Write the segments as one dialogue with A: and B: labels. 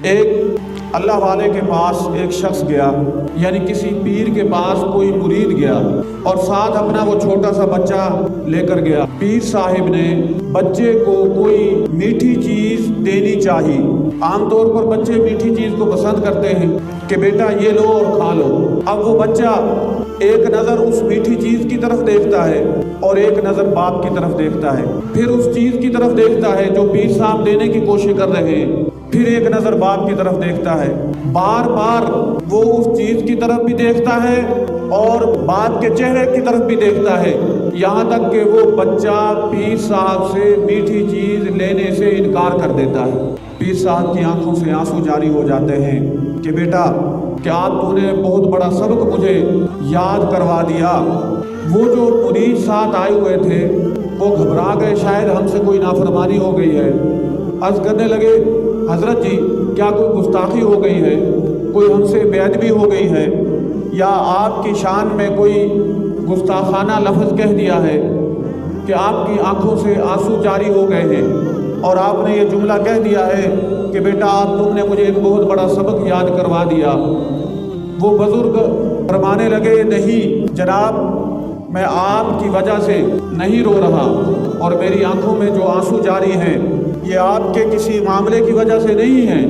A: ایک اللہ والے کے پاس ایک شخص گیا، یعنی کسی پیر کے پاس کوئی مرید گیا اور ساتھ اپنا وہ چھوٹا سا بچہ لے کر گیا۔ پیر صاحب نے بچے کو کوئی میٹھی چیز دینی چاہی۔ عام طور پر بچے میٹھی چیز کو پسند کرتے ہیں کہ بیٹا یہ لو اور کھا لو۔ اب وہ بچہ ایک نظر اس میٹھی چیز کی طرف دیکھتا ہے اور ایک نظر باپ کی طرف دیکھتا ہے، پھر اس چیز کی طرف دیکھتا ہے جو پیر صاحب دینے کی کوشش کر رہے ہیں، پھر ایک نظر باپ کی طرف دیکھتا ہے۔ بار بار وہ اس چیز کی طرف بھی دیکھتا ہے اور باپ کے چہرے کی طرف بھی دیکھتا ہے، یہاں تک کہ وہ بچہ پیر صاحب سے میٹھی چیز لینے سے انکار کر دیتا ہے۔ پیر صاحب کی آنکھوں سے آنسو جاری ہو جاتے ہیں کہ بیٹا کیا تو نے بہت بڑا سبق مجھے یاد کروا دیا۔ وہ جو مرید ساتھ آئے ہوئے تھے وہ گھبرا گئے، شاید ہم سے کوئی نافرمانی ہو گئی ہے۔ عرض کرنے لگے حضرت جی کیا کوئی گستاخی ہو گئی ہے، کوئی ہم سے بے ادبی ہو گئی ہے، یا آپ کی شان میں کوئی گستاخانہ لفظ کہہ دیا ہے کہ آپ کی آنکھوں سے آنسو جاری ہو گئے ہیں اور آپ نے یہ جملہ کہہ دیا ہے کہ بیٹا تم نے مجھے ایک بہت بڑا سبق یاد کروا دیا۔ وہ بزرگ فرمانے لگے نہیں جناب، میں آپ کی وجہ سے نہیں رو رہا اور میری آنکھوں میں جو آنسو جاری ہیں یہ آپ کے کسی معاملے کی وجہ سے نہیں ہے،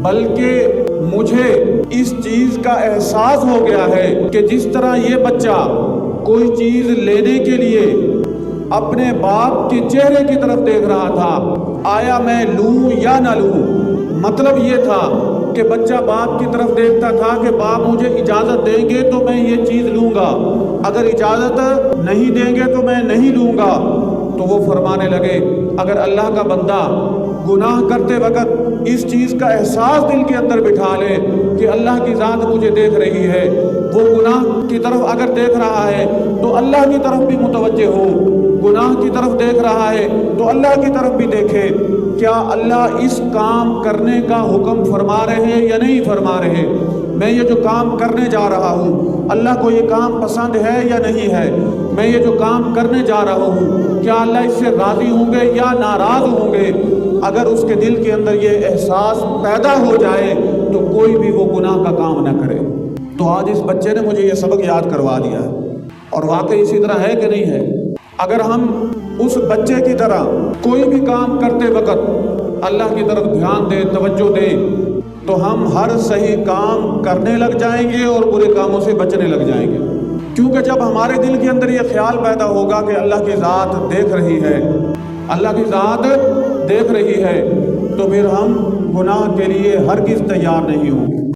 A: بلکہ مجھے اس چیز کا احساس ہو گیا ہے کہ جس طرح یہ بچہ کوئی چیز لینے کے لیے اپنے باپ کے چہرے کی طرف دیکھ رہا تھا، آیا میں لوں یا نہ لوں، مطلب یہ تھا کہ بچہ باپ کی طرف دیکھتا تھا کہ باپ مجھے اجازت دیں گے تو میں یہ چیز لوں گا، اگر اجازت نہیں دیں گے تو میں نہیں لوں گا۔ تو وہ فرمانے لگے اگر اللہ کا بندہ گناہ کرتے وقت اس چیز کا احساس دل کے اندر بٹھا لے کہ اللہ کی ذات مجھے دیکھ رہی ہے، وہ گناہ کی طرف اگر دیکھ رہا ہے تو اللہ کی طرف بھی متوجہ ہو، گناہ کی طرف دیکھ رہا ہے تو اللہ کی طرف بھی دیکھے، کیا اللہ اس کام کرنے کا حکم فرما رہے ہیں یا نہیں فرما رہے، میں یہ جو کام کرنے جا رہا ہوں اللہ کو یہ کام پسند ہے یا نہیں ہے، میں یہ جو کام کرنے جا رہا ہوں کیا اللہ اس سے راضی ہوں گے یا ناراض ہوں گے۔ اگر اس کے دل کے اندر یہ احساس پیدا ہو جائے تو کوئی بھی وہ گناہ کا کام نہ کرے۔ تو آج اس بچے نے مجھے یہ سبق یاد کروا دیا ہے، اور واقعی اسی طرح ہے کہ نہیں ہے۔ اگر ہم اس بچے کی طرح کوئی بھی کام کرتے وقت اللہ کی طرف دھیان دیں، توجہ دیں، تو ہم ہر صحیح کام کرنے لگ جائیں گے اور برے کاموں سے بچنے لگ جائیں گے، کیونکہ جب ہمارے دل کے اندر یہ خیال پیدا ہوگا کہ اللہ کی ذات دیکھ رہی ہے، اللہ کی ذات دیکھ رہی ہے، تو پھر ہم گناہ کے لیے ہرگز تیار نہیں ہوں گے۔